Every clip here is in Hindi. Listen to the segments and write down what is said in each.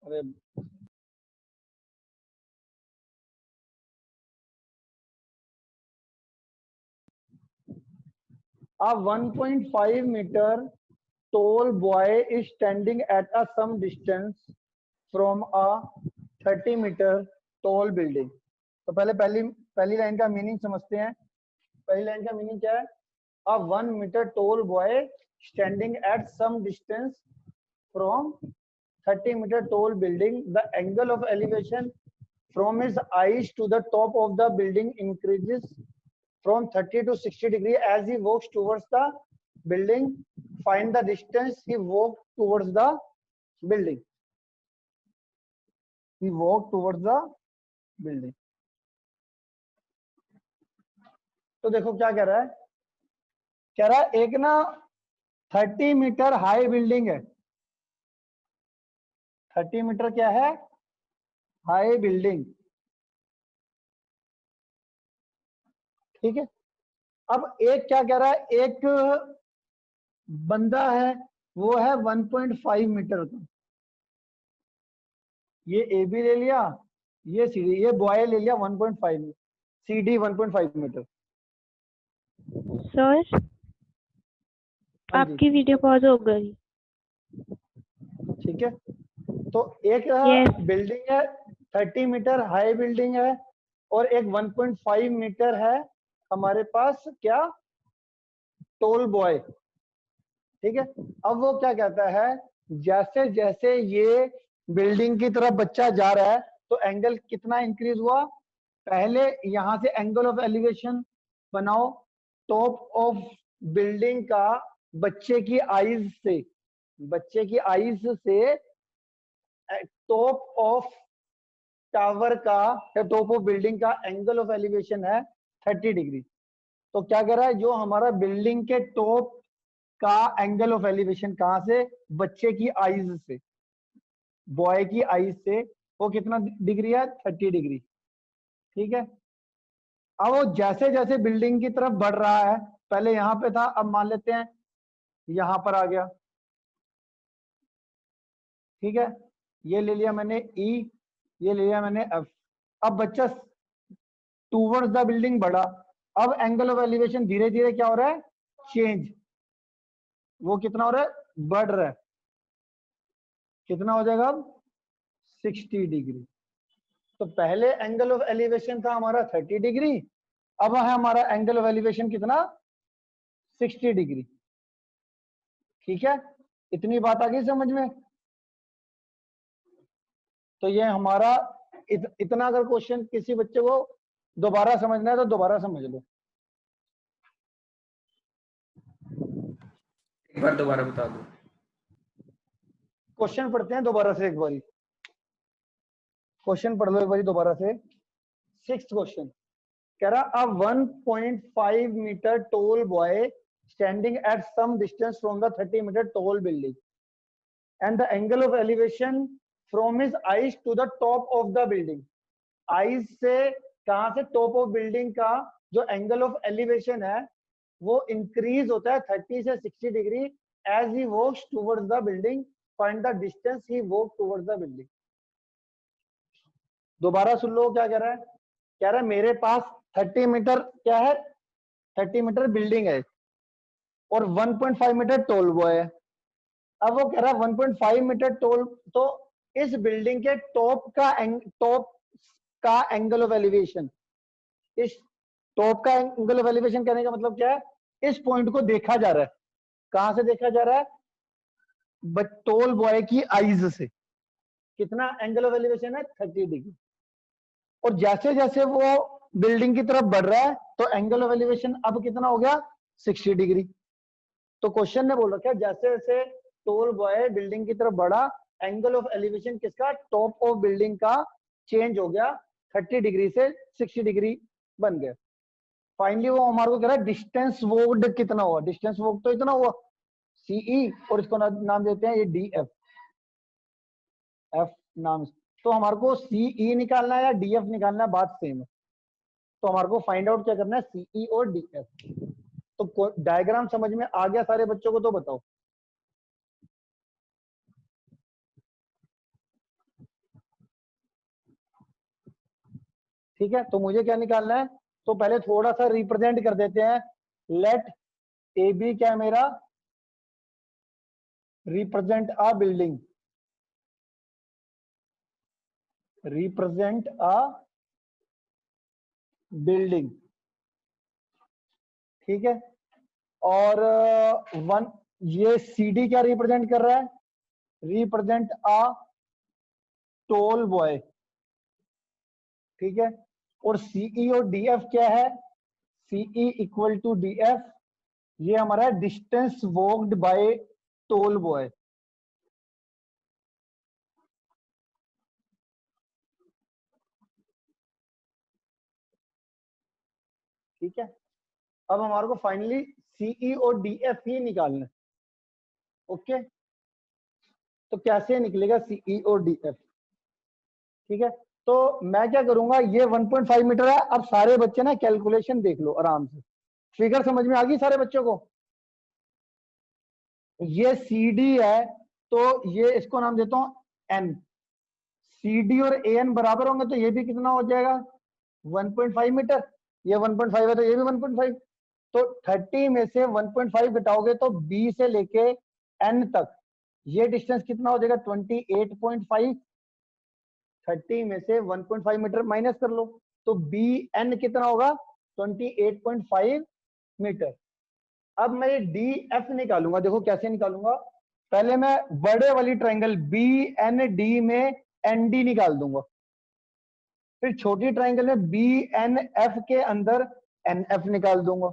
अरे a 1.5 meter tall boy is standing at a some distance from a 30 meter tall building. तो पहले पहली पहली लाइन का मीनिंग समझते हैं। पहली लाइन का मीनिंग क्या है? a 1 meter tall boy standing at some distance from 30 meter tall building. The angle of elevation from his eyes to the top of the building increases from 30 to 60 degree as he walks towards the building. Find the distance he walked towards the building. He walked towards the building. तो देखो क्या कह रहा है? कह रहा है एक ना 30 मीटर हाई बिल्डिंग है। 30 मीटर क्या है? High building. ठीक है। अब एक क्या कह रहा है? एक बंदा है, वो है 1.5 मीटर का। ये ए बी ले लिया, ये सी डी, ये बॉय ले लिया 1.5, सी डी 1.5 मीटर। सर आपकी वीडियो पॉज हो गई। ठीक है। तो एक Yes. बिल्डिंग है 30 मीटर हाई बिल्डिंग है, और एक 1.5 मीटर है हमारे पास क्या? Toll boy. ठीक है। अब वो क्या कहता है? जैसे जैसे ये बिल्डिंग की तरफ बच्चा जा रहा है तो एंगल कितना इंक्रीज हुआ? पहले यहां से एंगल ऑफ एलिवेशन बनाओ। टॉप ऑफ बिल्डिंग का बच्चे की आईज से, बच्चे की आईज से टॉप ऑफ टावर का या टॉप ऑफ बिल्डिंग का एंगल ऑफ एलिवेशन है 30 डिग्री। तो क्या कह रहा है? जो हमारा बिल्डिंग के टॉप का एंगल ऑफ एलिवेशन कहां से? बच्चे की आईज से, बॉय की आईज से, वो कितना डिग्री है? 30 डिग्री। ठीक है। अब वो जैसे जैसे बिल्डिंग की तरफ बढ़ रहा है, पहले यहां पे था, अब मान लेते हैं यहां पर आ गया। ठीक है। ये ले लिया मैंने ई, ये ले लिया मैंने एफ। अब बच्चा टूवर्ड्स द बिल्डिंग बढ़ा। अब एंगल ऑफ एलिवेशन धीरे धीरे क्या हो रहा है? चेंज। वो कितना हो रहा है? बढ़ रहा है। कितना हो जाएगा अब? 60 डिग्री। तो पहले एंगल ऑफ एलिवेशन था हमारा 30 डिग्री, अब है हमारा एंगल ऑफ एलिवेशन कितना? 60 डिग्री। ठीक है। इतनी बात आ गई समझ में? तो ये हमारा इतना अगर क्वेश्चन किसी बच्चे को दोबारा समझना है तो दोबारा समझ लो। एक बार दोबारा बता दो। क्वेश्चन पढ़ते हैं दोबारा से एक बारी। क्वेश्चन पढ़ लो एक बारी दोबारा से। 6th क्वेश्चन कह रहा, 1.5 metre tall boy standing at some distance from the 30 metre tall building and the angle of elevation from his eyes to the top of the building. Eyes से कहां से? टॉप ऑफ बिल्डिंग का जो एंगल ऑफ एलिवेशन है वो इंक्रीज होता है 30 से 60 degree as he walks towards the building. Find the distance he walk towards the building. दोबारा सुन लो क्या कह रहा है। कह रहा है मेरे पास 30 मीटर क्या है? 30 मीटर बिल्डिंग है और 1.5 मीटर टॉल बॉय है। अब वो कह रहा है 1.5 मीटर टॉल, तो इस बिल्डिंग के टॉप का एंगल ऑफ एलिवेशन, इस टॉप का एंगल ऑफ एलिवेशन कहने का मतलब क्या है? इस पॉइंट को देखा जा रहा है। कहां से देखा जा रहा है? टॉल बॉय की आईज से। कितना एंगल ऑफ एलिवेशन है? 30 डिग्री। और जैसे जैसे वो बिल्डिंग की तरफ बढ़ रहा है तो एंगल ऑफ एलिवेशन अब कितना हो गया? 60 डिग्री। तो क्वेश्चन ने बोल रखा है जैसे जैसे टॉल बॉय बिल्डिंग की तरफ बढ़ा, एंगल ऑफ एलिवेशन किसका? टॉप ऑफ बिल्डिंग का चेंज हो गया, 30 डिग्री से 60 डिग्री बन गया। फाइनली वो हमारे को कह रहा है डिस्टेंस वॉक्ड कितना हुआ? डिस्टेंस वॉक तो इतना हुआ सीई, और इसको नाम देते हैं ये डी एफ, एफ नाम। तो हमारे को सीई निकालना है या डीएफ निकालना है, बात सेम है। तो हमारे को फाइंड आउट क्या करना है? सीई और डीएफ। तो डायग्राम समझ में आ गया सारे बच्चों को? तो बताओ। ठीक है, तो मुझे क्या निकालना है, तो पहले थोड़ा सा रिप्रेजेंट कर देते हैं। लेट ए बी क्या है मेरा, represent a building, represent a building, ठीक है। और वन, ये सी डी क्या रिप्रेजेंट कर रहा है, रिप्रेजेंट अ टोल बॉय, ठीक है। और सीई और डीएफ क्या है, सीई इक्वल टू डीएफ, ये हमारा distance walked by tall boy, ठीक है। अब हमारे को फाइनली सीई और डीएफ ही निकालना है, ओके। तो कैसे निकलेगा सीई और डीएफ, ठीक है। तो मैं क्या करूंगा, ये 1.5 मीटर है। अब सारे बच्चे ना कैलकुलेशन देख लो आराम से, फिगर समझ में आ गई सारे बच्चों को। ये सी डी है, तो ये इसको नाम देता हूं एन। सी डी और ए एन बराबर होंगे, तो ये भी कितना हो जाएगा, 1.5 मीटर। ये 1.5 है तो ये भी 1.5। तो 30 में से 1.5 घटाओगे तो बी से लेके एन तक ये डिस्टेंस कितना हो जाएगा, 28.5। 30 में से 1.5 मीटर माइनस कर लो, तो बी एन कितना होगा, 28.5 मीटर। अब मैं ये डी एफ निकालूंगा, देखो कैसे निकालूंगा। पहले मैं बड़े वाली ट्रायंगल बी एन डी में एन डी निकाल दूंगा, फिर छोटी ट्रायंगल में बी एन एफ के अंदर एन एफ निकाल दूंगा।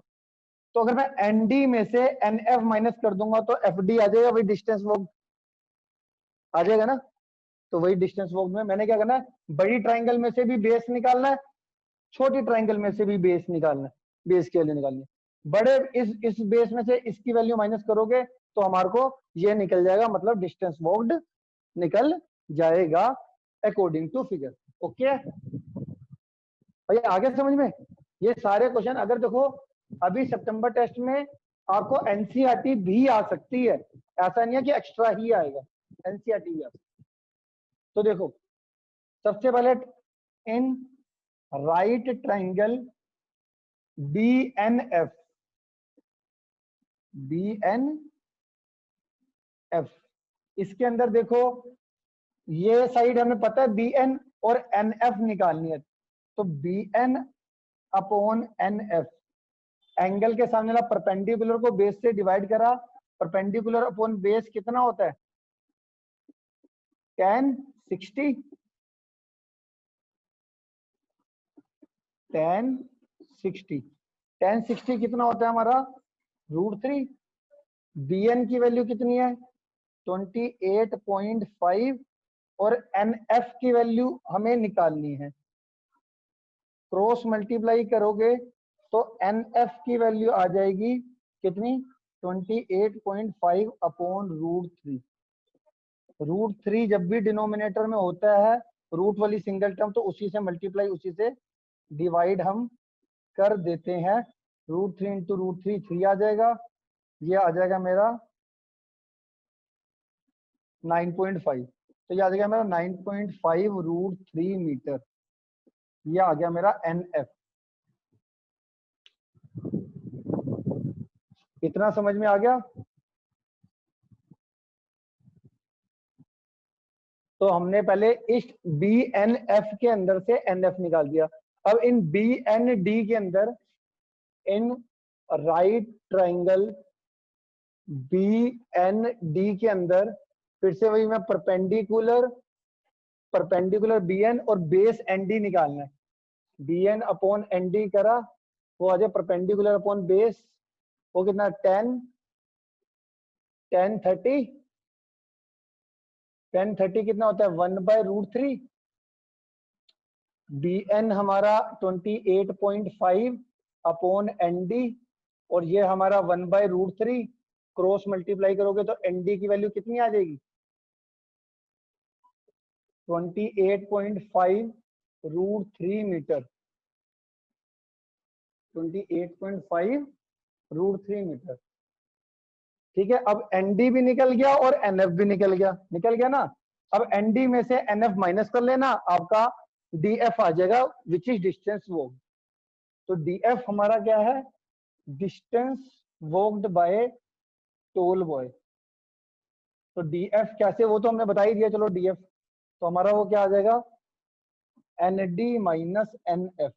तो अगर मैं एन डी में से एन एफ माइनस कर दूंगा तो एफ डी आ जाएगा, वही डिस्टेंस वॉक आ जाएगा ना। तो वही डिस्टेंस वॉक में मैंने क्या करना है, बड़ी ट्रायंगल में से भी बेस निकालना है, छोटी ट्रायंगल में से भी बेस निकालना है, बेस के लिए निकालनी है। बड़े इस बेस में से इसकी वैल्यू माइनस करोगे तो हमारे को ये निकल जाएगा, मतलब डिस्टेंस वॉक्ड निकल जाएगा अकॉर्डिंग टू फिगर, ओके भैया। आगे समझ में, ये सारे क्वेश्चन अगर देखो अभी सितंबर टेस्ट में आपको एनसीईआरटी भी आ सकती है, ऐसा नहीं है कि एक्स्ट्रा ही आएगा, एनसीईआरटी भी आ सकती है। तो देखो सबसे पहले in right triangle B N F, B N F, इसके अंदर देखो ये साइड हमें पता है बी एन और एन एफ निकालनी है। तो B N upon N F, angle के सामने वाला परपेंडिकुलर को बेस से डिवाइड करा, परपेंडिकुलर अपॉन बेस कितना होता है, tan 60, tan 60, tan 60 कितना होता है हमारा, √3। बी एन की वैल्यू कितनी है, 28.5, और एन एफ की वैल्यू हमें निकालनी है। क्रॉस मल्टीप्लाई करोगे तो एन एफ की वैल्यू आ जाएगी कितनी, 28.5 अपॉन √3। √3 जब भी डिनोमिनेटर में होता है, रूट वाली सिंगल टर्म, तो उसी से मल्टीप्लाई, उसी से डिवाइड हम कर देते हैं। √3 इंटू √3 3 आ जाएगा, ये आ जाएगा मेरा 9.5। तो ये आ जाएगा मेरा 9.5 √3 मीटर, ये आ गया मेरा एन एफ। इतना समझ में आ गया। तो हमने पहले इस बी एन एफ के अंदर से एन एफ निकाल दिया। अब इन बी एन डी के अंदर in right triangle B N D के अंदर फिर से वही मैं परपेंडिकुलर, परपेंडिकुलर बी एन और बेस एन डी निकालना है। B N upon N D करा, वो आ जाए परपेंडिकुलर अपॉन बेस, वो कितना 10, 10 30 कितना होता है 1/√3। बी एन हमारा 28.5 अपॉन एन डी, और ये हमारा 1/√3। क्रॉस मल्टीप्लाई करोगे तो एन डी की वैल्यू कितनी आ जाएगी, 28.5 √3 मीटर, 28.5 √3 मीटर, ठीक है। अब एनडी भी निकल गया और एनएफ भी निकल गया ना। अब एनडी में से एनएफ माइनस कर लेना, आपका df आ जाएगा विच इज डिस्टेंस वॉक। तो df हमारा क्या है, distance walked by tall boy. तो df कैसे, वो तो हमने बता ही दिया, चलो df तो हमारा वो क्या आ जाएगा, nd माइनस nf।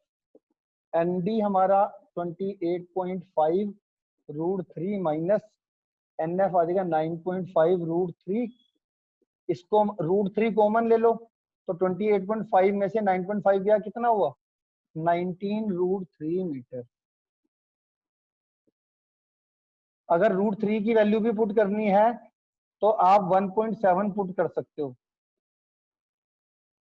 nd हमारा 28.5 रूट 3 माइनस nf आ जाएगा 9.5 रूट 3। इसको रूट 3 कॉमन ले लो, तो 28.5 में से 9.5 गया, कितना हुआ 19 रूट 3 मीटर। अगर रूट 3 की वैल्यू भी पुट करनी है तो आप 1.7 पुट कर सकते हो,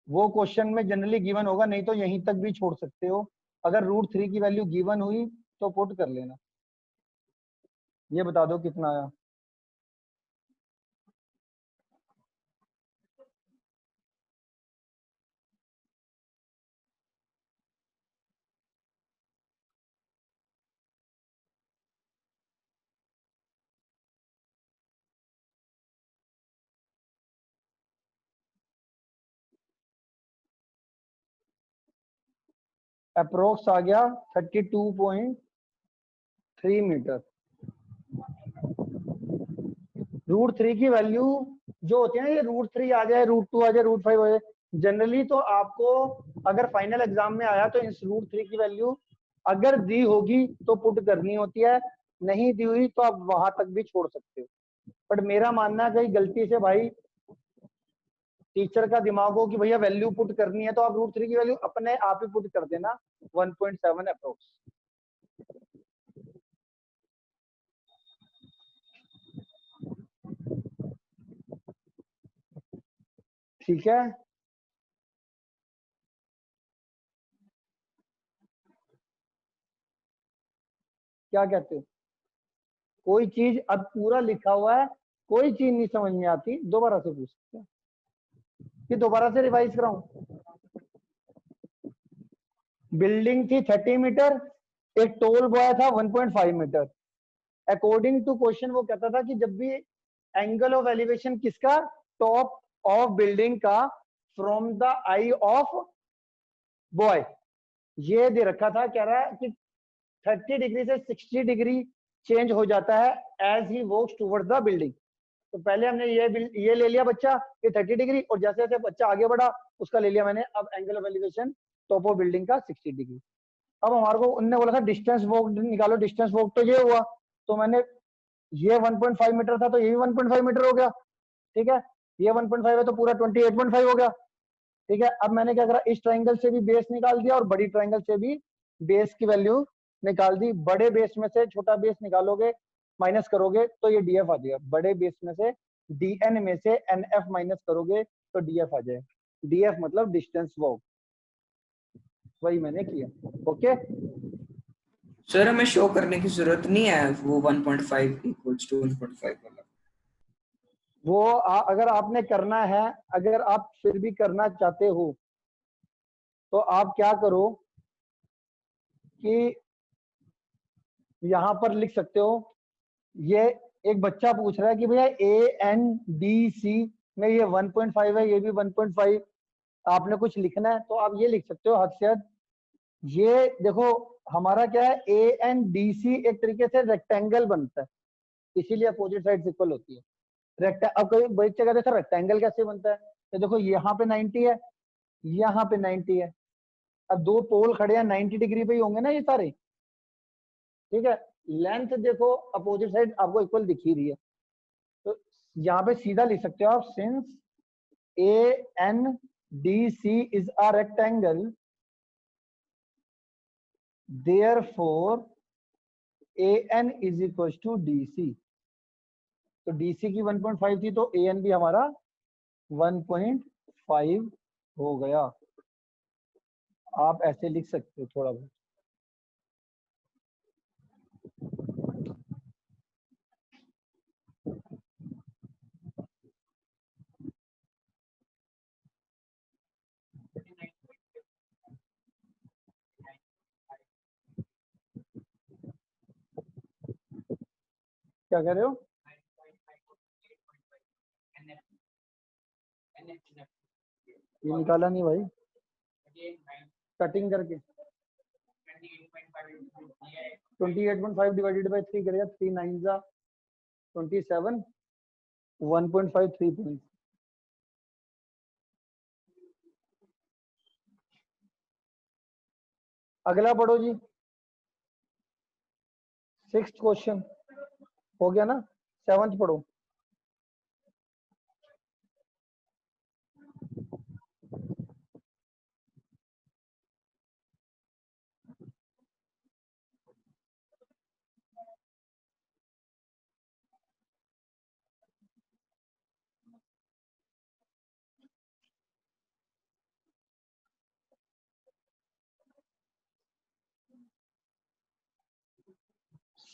वो क्वेश्चन में जनरली गिवन होगा, नहीं तो यहीं तक भी छोड़ सकते हो। अगर रूट 3 की वैल्यू गिवन हुई तो पुट कर लेना। ये बता दो कितना आया। अप्रोक्स आ गया 32.3 मीटर। रूट 3 की वैल्यू जो होती है ना, ये रूट 3 आ जाए, रूट 2 आ जाए, रूट 5 आ जाए, जनरली तो आपको अगर फाइनल एग्जाम में आया तो इस रूट 3 की वैल्यू अगर दी होगी तो पुट करनी होती है, नहीं दी हुई तो आप वहां तक भी छोड़ सकते हो। बट मेरा मानना है कहीं गलती से भाई टीचर का दिमाग हो कि भैया वैल्यू पुट करनी है, तो आप रूट 3 की वैल्यू अपने आप ही पुट कर देना 1.7 अप्रोक्स। ठीक है, क्या कहते हो? कोई चीज अब पूरा लिखा हुआ है, कोई चीज नहीं समझ में आती, दोबारा से पूछ सकते हैं कि दोबारा से रिवाइज कराऊं। बिल्डिंग थी 30 मीटर, एक टोल बॉय था 1.5 मीटर। अकॉर्डिंग टू क्वेश्चन वो कहता था कि जब भी एंगल ऑफ एलिवेशन किसका, टॉप ऑफ बिल्डिंग का from the I of boy, ये दे रखा था, कह रहा है कि 30 डिग्री से 60 डिग्री चेंज हो जाता है as he walks towards the building. तो पहले हमने ये ले लिया बच्चा ये 30 डिग्री, और जैसे जैसे बच्चा आगे बढ़ा उसका ले लिया मैंने अब angle of elevation top of building का 60 डिग्री। अब हमारे को उनने बोला था डिस्टेंस वॉक निकालो, डिस्टेंस वॉक तो ये हुआ, तो मैंने ये 1.5 मीटर था तो ये भी 1.5 मीटर हो गया। ठीक है, ये 1.5 है तो पूरा 28.5 हो गया। ठीक है, अब मैंने क्या करा, इस ट्राइंगल से भी बेस निकाल दिया और बड़ी ट्राइंगल से भी बेस की वैल्यू निकाल दी। बड़े बेस में से छोटा बेस निकालोगे, माइनस करोगे तो ये डीएफ आ जाएगा। बड़े बेस में से डीएन में से एनएफ माइनस करोगे तो डीएफ आ जाएगा। डीएफ मतलब डिस्टेंस वॉक, वही मैंने किया। ओके सर हमें शो करने की जरूरत नहीं है वो 1.5 इक्वल्स टू 1.5 वाला। वो अगर आपने करना है, अगर आप फिर भी करना चाहते हो तो आप क्या करो कि यहां पर लिख सकते हो, ये एक बच्चा पूछ रहा है कि भैया ए एन डी सी में ये 1.5 है, ये भी 1.5, आपने कुछ लिखना है तो आप ये लिख सकते हो हर्षद, ये देखो हमारा क्या है, ए एन डी सी एक तरीके से रेक्टेंगल बनता है, इसीलिए अपोजिट साइड इक्वल होती है। अब कोई बच्चे कहते सर रेक्टेंगल कैसे बनता है, तो देखो यहाँ पे 90 है, यहाँ पे 90 है, अब दो पोल खड़े हैं 90 डिग्री पे ही होंगे ना ये सारे। ठीक है, लेंथ देखो अपोजिट साइड आपको इक्वल दिख ही रही है, तो यहाँ पे सीधा लिख सकते हो आप, since A N D C is a rectangle therefore A N is equal to D C. तो डी सी की 1.5 थी तो ए एन भी हमारा 1.5 हो गया। आप ऐसे लिख सकते हो थोड़ा बहुत। क्या कह रहे हो? ये निकाला नहीं भाई। कटिंग करके 28.5 डिवाइडेड बाय 3 करेगा, 3 9 जा 27, 1.5 3 पॉइंट। अगला पढ़ो जी, 6th क्वेश्चन हो गया ना, 7th पढ़ो।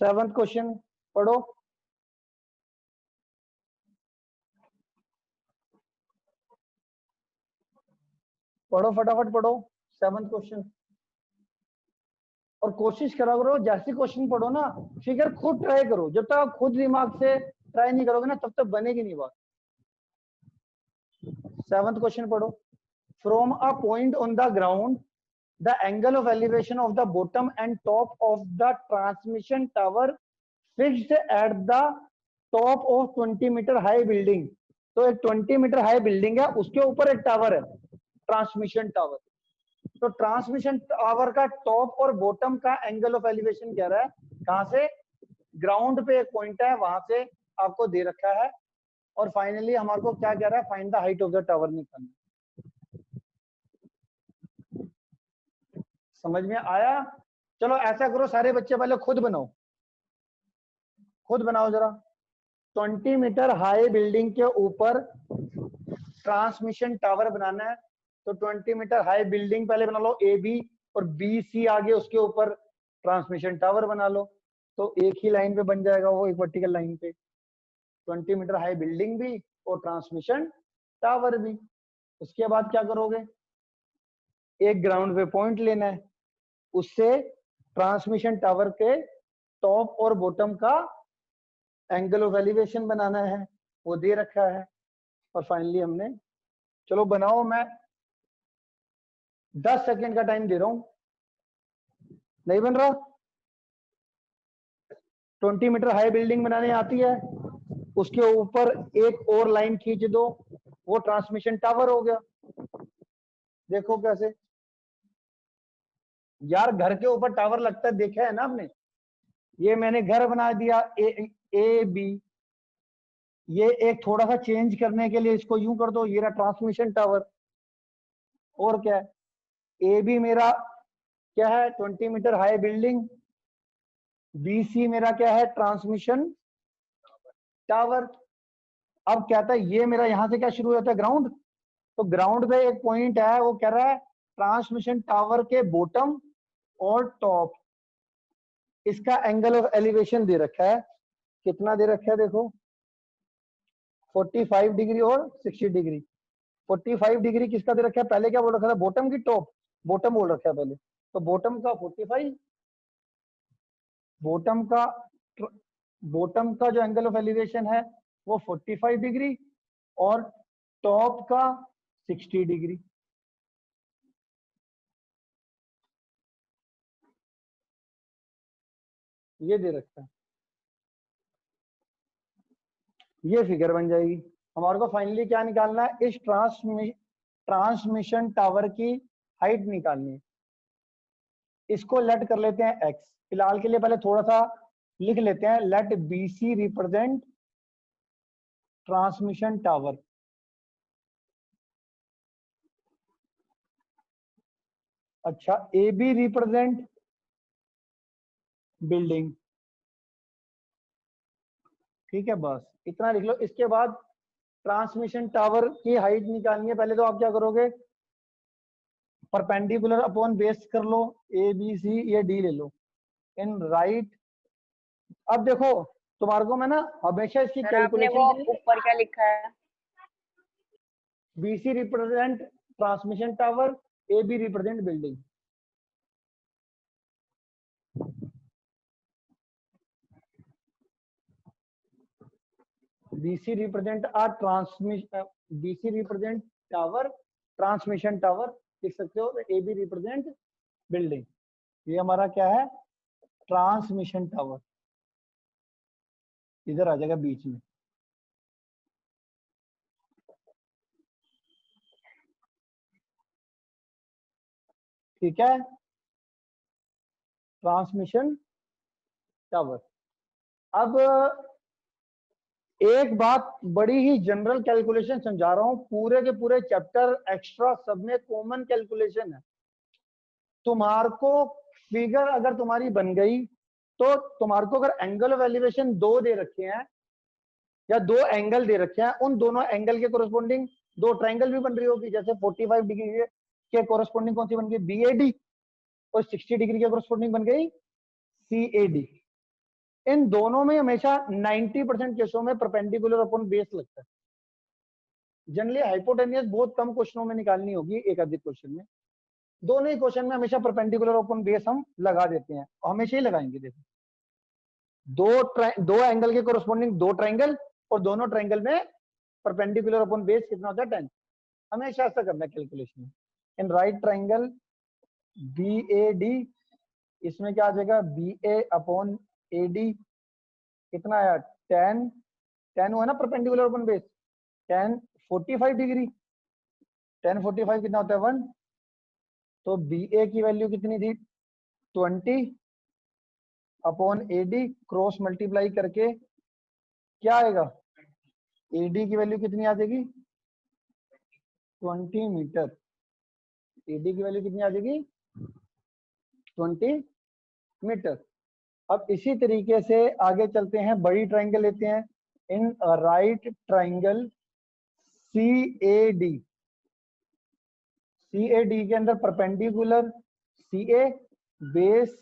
सेवंथ क्वेश्चन पढ़ो, पढ़ो फटाफट पढ़ो 7th क्वेश्चन। और कोशिश करा करो जैसे क्वेश्चन पढ़ो ना, फिगर खुद ट्राई करो। जब तक आप खुद दिमाग से ट्राई नहीं करोगे ना, तब तक बनेगी नहीं बात। 7th क्वेश्चन पढ़ो। From a point on the ground, the angle of elevation of the bottom and top of the transmission tower fixed at the top of 20 metre high building. तो एक 20 मीटर हाई बिल्डिंग है, उसके ऊपर एक टावर है, ट्रांसमिशन टावर। तो ट्रांसमिशन टावर का टॉप और बॉटम का एंगल ऑफ एलिवेशन कह रहा है, कहां से? ग्राउंड पे एक पॉइंट है, वहां से आपको दे रखा है। और फाइनली हमारे को क्या कह रहा है? Find the height of the tower निकालना। समझ में आया? चलो ऐसा करो, सारे बच्चे पहले खुद बनाओ, खुद बनाओ जरा। 20 मीटर हाई बिल्डिंग के ऊपर ट्रांसमिशन टावर बनाना है। तो 20 मीटर हाई बिल्डिंग पहले बना लो, ए बी, और बी सी आगे उसके ऊपर ट्रांसमिशन टावर बना लो। तो एक ही लाइन पे बन जाएगा वो, एक वर्टिकल लाइन पे। 20 मीटर हाई बिल्डिंग भी और ट्रांसमिशन टावर भी। उसके बाद क्या करोगे? एक ग्राउंड पे पॉइंट लेना है, उससे ट्रांसमिशन टावर के टॉप और बॉटम का एंगल ऑफ एलिवेशन बनाना है, वो दे रखा है। और फाइनली हमने, चलो बनाओ, मैं 10 सेकंड का टाइम दे रहा हूं। नहीं बन रहा? 20 मीटर हाई बिल्डिंग बनाने आती है, उसके ऊपर एक और लाइन खींच दो, वो ट्रांसमिशन टावर हो गया। देखो कैसे यार, घर के ऊपर टावर लगता है, देखा है ना आपने? ये मैंने घर बना दिया ए बी, ये एक थोड़ा सा चेंज करने के लिए इसको यूं कर दो, ये रहा ट्रांसमिशन टावर। और क्या है? ए बी मेरा क्या है? 20 metre high building. B C मेरा क्या है? Transmission tower. अब कहता है ये मेरा यहां से क्या शुरू होता है? ग्राउंड। तो ग्राउंड पे एक पॉइंट है, वो कह रहा है ट्रांसमिशन टावर के बॉटम और टॉप, इसका एंगल ऑफ एलिवेशन दे रखा है। कितना दे रखा है? देखो 45 डिग्री और 60 डिग्री। 45 डिग्री किसका दे रखा है? पहले क्या बोल रखा था? बॉटम की टॉप, बॉटम बोल रखा है पहले। तो बॉटम का 45, बॉटम का बॉटम का जो एंगल ऑफ एलिवेशन है वो 45 डिग्री, और टॉप का 60 डिग्री। ये दे रखा है, ये फिगर बन जाएगी। हमारे को फाइनली क्या निकालना है? इस ट्रांसमिशन टावर की हाइट निकालनी है। इसको लेट कर लेते हैं x, फिलहाल के लिए पहले थोड़ा सा लिख लेते हैं। Let B C represent transmission tower. अच्छा, ए बी रिप्रेजेंट बिल्डिंग। ठीक है, बस इतना लिख लो। इसके बाद ट्रांसमिशन टावर की हाइट निकालनी है। पहले तो आप क्या करोगे? परपेंडिकुलर अपॉन बेस कर लो, ए बी सी, ये डी ले लो इन राइट। अब देखो तुम्हारे को मैं ना हमेशा इसकी कैलकुलेशन वो ऊपर क्या लिखा है? B C represent transmission tower, A B represent building. BC represent a transmission, BC represent tower, transmission tower, लिख सकते हो, ए बी रिप्रेजेंट बिल्डिंग। ये हमारा क्या है, ट्रांसमिशन टावर, इधर आ जाएगा बीच में। ठीक है, ट्रांसमिशन टावर। अब एक बात बड़ी ही जनरल कैलकुलेशन समझा रहा हूं, पूरे के पूरे चैप्टर एक्स्ट्रा सब में कॉमन कैलकुलेशन है। तुम्हारे को फिगर अगर तुम्हारी बन गई तो तुम्हारे को अगर एंगल ऑफ एलिवेशन दो दे रखे हैं या दो एंगल दे रखे हैं, उन दोनों एंगल के कोरस्पोंडिंग दो ट्रायंगल भी बन रही होगी। जैसे 45 डिग्री के कोरस्पोंडिंग कौन सी बन गई, बीएडी, और 60 डिग्री के कोरस्पोंडिंग बन गई सीएडी। इन दोनों में हमेशा 90% केसों में परपेंडिकुलर अपॉन बेस लगता है। जनरली हाइपोटेनियस बहुत कम क्वेश्चनों में निकालनी होगी, एक अधिक क्वेश्चन में। दोनों ही क्वेश्चन में हमेशा परपेंडिकुलर अपॉन बेस हम लगा देते हैं, हमेशा ही लगाएंगे। देखो दो एंगल के कोरस्पोंडिंग दो ट्रायंगल, और दोनों ट्रायंगल में परपेंडिकुलर अपॉन बेस कितना होता है, 10। हमेशा ऐसा करना है calculation. In right triangle B A D, इसमें क्या आ जाएगा, B A upon A D कितना आया, 10। 10 हुआ ना परपेंडिकुलर अपॉन बेस, 10 45 डिग्री, 10 45 कितना होता है, 1। तो बी ए की वैल्यू कितनी थी, 20 upon A D, cross multiply करके क्या आएगा, ए डी की वैल्यू कितनी आ जाएगी, 20 मीटर। ए डी की वैल्यू कितनी आ जाएगी, 20 मीटर। अब इसी तरीके से आगे चलते हैं, बड़ी ट्रायंगल लेते हैं। In right triangle C A D, C A D के अंदर perpendicular C A base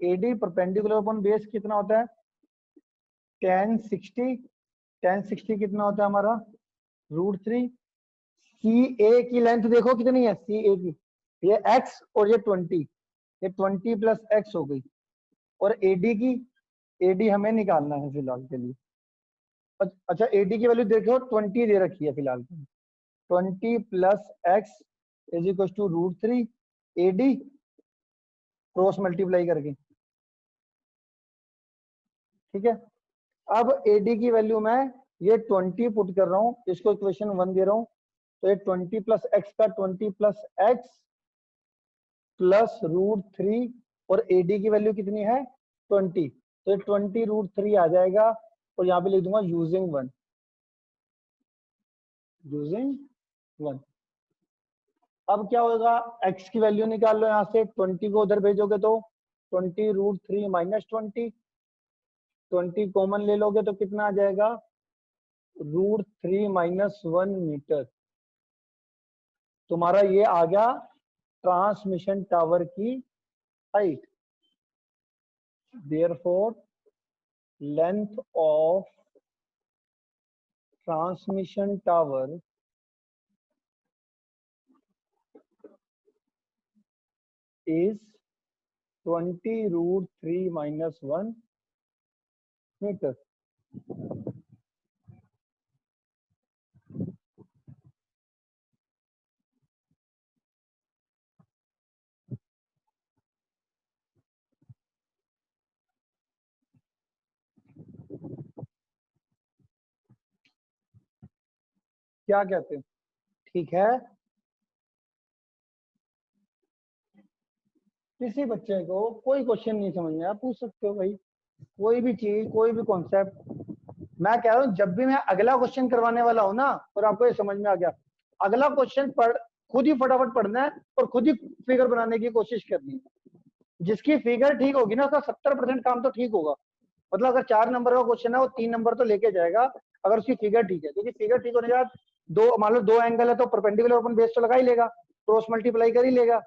A D, perpendicular upon base कितना होता है, 1060। 1060 कितना होता है हमारा, √3। सी ए की लेंथ देखो कितनी है, सी ए की, ये x और ये 20, ये 20 प्लस x हो गई। और एडी की, एडी हमें निकालना है फिलहाल के लिए। अच्छा एडी की वैल्यू देखो 20 दे रखी है फिलहाल के लिए, 20 plus x is equal to √3 AD, cross multiply करके। ठीक है, अब एडी की वैल्यू मैं ये 20 पुट कर रहा हूँ, इसको इक्वेशन 1 दे रहा हूँ। तो ये 20 प्लस एक्स का 20 प्लस एक्स प्लस √3, और एडी की वैल्यू कितनी है, 20। तो ये 20 √3 आ जाएगा, और यहाँ पे लिख दूंगा यूजिंग 1, यूजिंग 1। अब क्या होगा, x की वैल्यू निकाल लो यहाँ से, 20 को उधर भेजोगे तो 20 √3 माइनस 20 कॉमन ले लोगे तो कितना आ जाएगा, √3 माइनस 1 मीटर। तुम्हारा ये आ गया ट्रांसमिशन टावर की height. Therefore length of transmission tower is 20 √3 minus 1 metre. क्या कहते हैं, ठीक है। किसी बच्चे को कोई क्वेश्चन नहीं समझ में आया, पूछ सकते हो भाई, कोई भी चीज, कोई भी कॉन्सेप्ट। मैं कह रहा हूँ जब भी मैं अगला क्वेश्चन करवाने वाला हूँ ना, और आपको ये समझ में आ गया, अगला क्वेश्चन पढ़, खुद ही फटाफट पढ़ना है और खुद ही फिगर बनाने की कोशिश करनी है। जिसकी फिगर ठीक होगी ना, उसका 70% काम तो ठीक होगा। मतलब अगर 4 नंबर का क्वेश्चन है, वो 3 नंबर तो लेके जाएगा अगर उसकी फिगर ठीक है। क्योंकि फिगर ठीक होने के बाद दो, मान लो 2 एंगल है तो परपेंडिकुलर अपन बेस तो लगा ही लेगा, क्रॉस मल्टीप्लाई कर ही लेगा,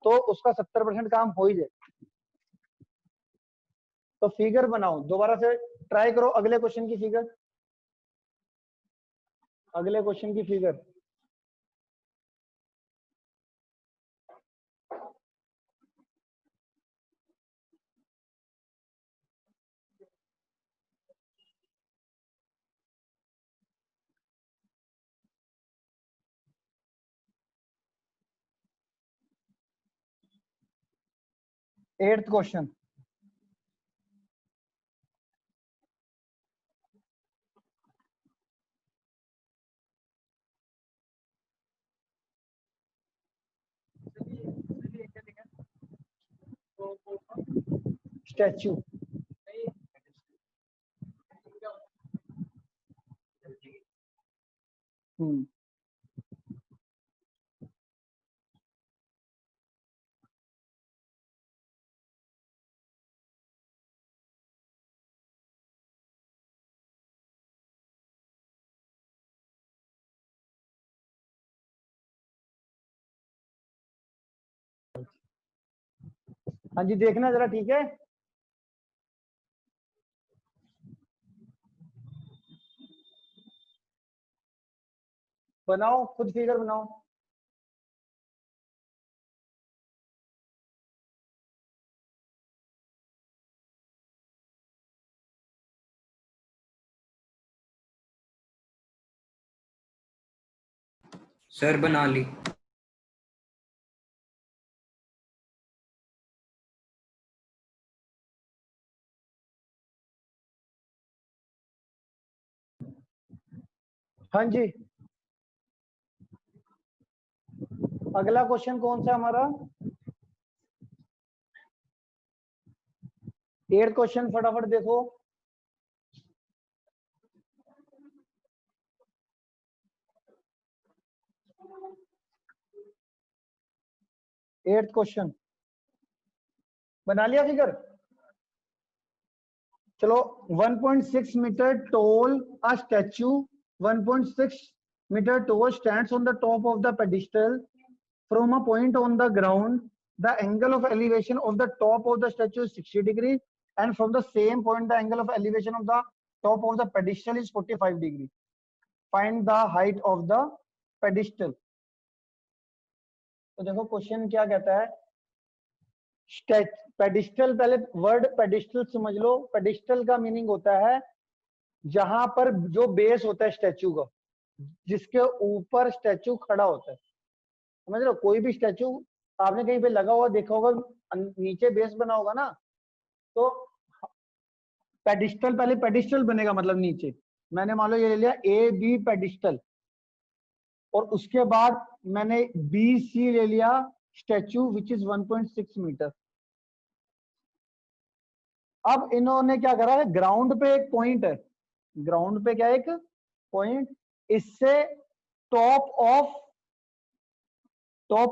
तो उसका 70% काम हो ही जाए। तो फिगर बनाओ, दोबारा से ट्राई करो अगले क्वेश्चन की फिगर, अगले क्वेश्चन की फिगर। 8th question, statue. हाँ जी, देखना जरा, ठीक है। बनाओ, खुद फिगर बनाओ। सर बना ली। हाँ जी, अगला क्वेश्चन कौन सा हमारा? 8th क्वेश्चन फटाफट देखो। एट्थ क्वेश्चन बना लिया फिगर? चलो, 1.6 metre toll a statue 1.6 meter tall stands on the top of the pedestal from a point on the ground. The angle of elevation of the top of the statue is 60 degrees, and from the same point the angle of elevation of the top of the pedestal is 45 degrees. Find the height of the pedestal. तो देखो क्वेश्चन क्या कहता है। पेडिस्टल, पहले वर्ड पेडिस्टल समझ लो। पेडिस्टल का मीनिंग होता है जहां पर जो बेस होता है स्टैचू का, जिसके ऊपर स्टैचू खड़ा होता है। समझ लो, कोई भी स्टैचू आपने कहीं पे लगा हुआ देखा होगा, नीचे बेस बना होगा ना, तो पेडिस्टल, पहले पेडिस्टल बनेगा मतलब नीचे। मैंने मान लो ये ले लिया ए बी पेडिस्टल, और उसके बाद मैंने बी सी ले लिया स्टैचू विच इज 1.6 मीटर। अब इन्होंने क्या करा है, ग्राउंड पे एक पॉइंट है, ग्राउंड पे क्या है, एक पॉइंट, इससे टॉप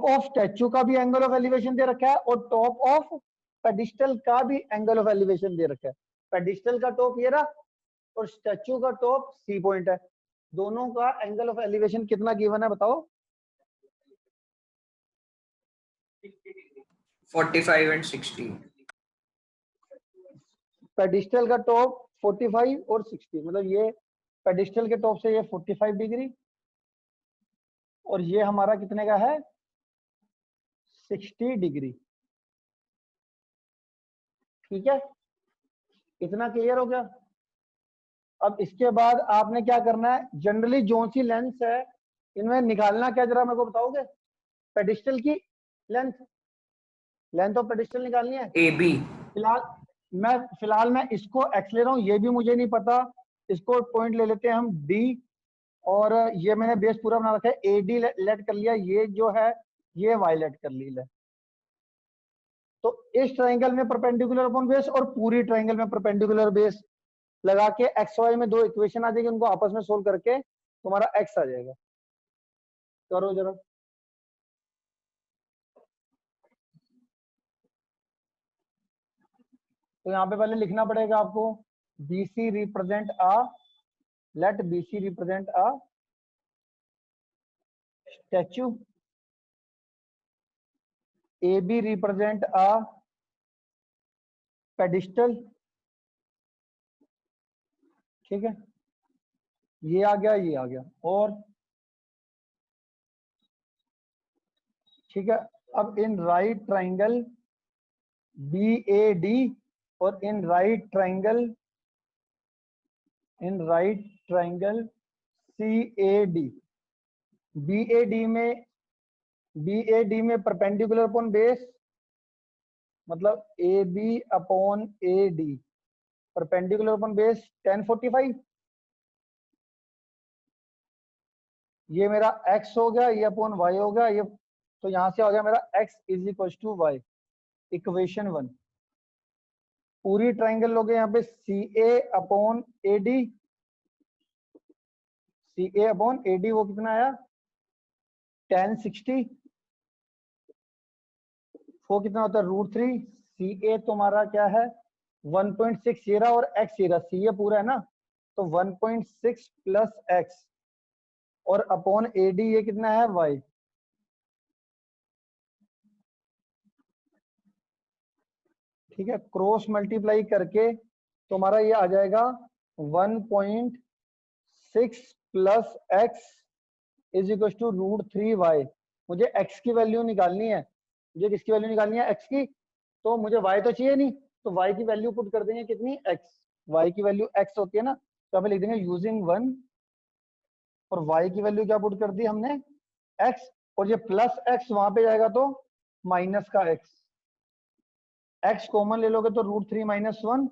ऑफ स्टैचू का भी एंगल ऑफ एलिवेशन दे रखा है, और टॉप ऑफ पेडिस्टल का भी एंगल ऑफ एलिवेशन दे रखा है। पेडिस्टल का टॉप ये रहा, और स्टैचू का टॉप सी पॉइंट है। दोनों का एंगल ऑफ एलिवेशन कितना गिवन है बताओ? 45 and 60। पेडिस्टल का टॉप 45 और 60, मतलब ये पेडिस्टल के टॉप से ये 45 डिग्री, और ये हमारा कितने का है, 60 डिग्री। ठीक है, इतना क्लियर हो गया? अब इसके बाद आपने क्या करना है, जनरली जो सी लेंथ है इनमें निकालना क्या, जरा मेरे को बताओगे? पेडिस्टल की लेंथ ऑफ पेडिस्टल निकालनी है। A B. फिलहाल मैं इसको एक्स ले रहा हूँ, ये भी मुझे नहीं पता, इसको पॉइंट ले लेते हैं हम डी, और ये मैंने बेस पूरा बना रखा है, ए डी लेट कर लिया, ये जो है ये वाई लेट कर ली। तो इस ट्राइंगल में परपेंडिकुलर अपॉन बेस और पूरी ट्राइंगल में परपेंडिकुलर बेस लगा के एक्स वाई में दो इक्वेशन आ जाएगी, उनको आपस में सोल्व करके तुम्हारा एक्स आ जाएगा। करो जरा। तो यहाँ पे पहले लिखना पड़ेगा आपको, BC रिप्रेजेंट आ, लेट BC रिप्रेजेंट आ स्टैचू, AB रिप्रेजेंट आ पेडिस्टल। ठीक है, ये आ गया, ये आ गया, और ठीक है। अब इन राइट ट्राइंगल BAD और in right triangle CAD, BAD में परपेंडिकुलर अपॉन बेस, मतलब A B upon A D perpendicular upon base 1045, ये मेरा x हो गया, ये अपॉन y हो गया, ये तो यहां से आ गया मेरा x is equal to y, equation 1। पूरी ट्राइंगल लोगे यहाँ पे C A upon A D, C A upon A D वो कितना आया 1060, वो कितना होता है √3, सी ए तुम्हारा क्या है 1.6 ये रहा और x ये रहा, सी ए पूरा है ना, तो 1.6 प्लस x और अपॉन ए डी ये कितना है y। ठीक है, क्रॉस मल्टीप्लाई करके तुम्हारा ये आ जाएगा 1.6 plus x is equal to √3y। मुझे x की वैल्यू निकालनी है, मुझे किसकी वैल्यू निकालनी है x की, तो मुझे y तो चाहिए नहीं, तो y की वैल्यू पुट कर देंगे कितनी x, y की वैल्यू x होती है ना, तो हमें लिख देंगे यूजिंग 1 और y की वैल्यू क्या पुट कर दी हमने x, और ये प्लस x वहां पे जाएगा तो माइनस का x, x कॉमन ले लोगे तो √3 - 1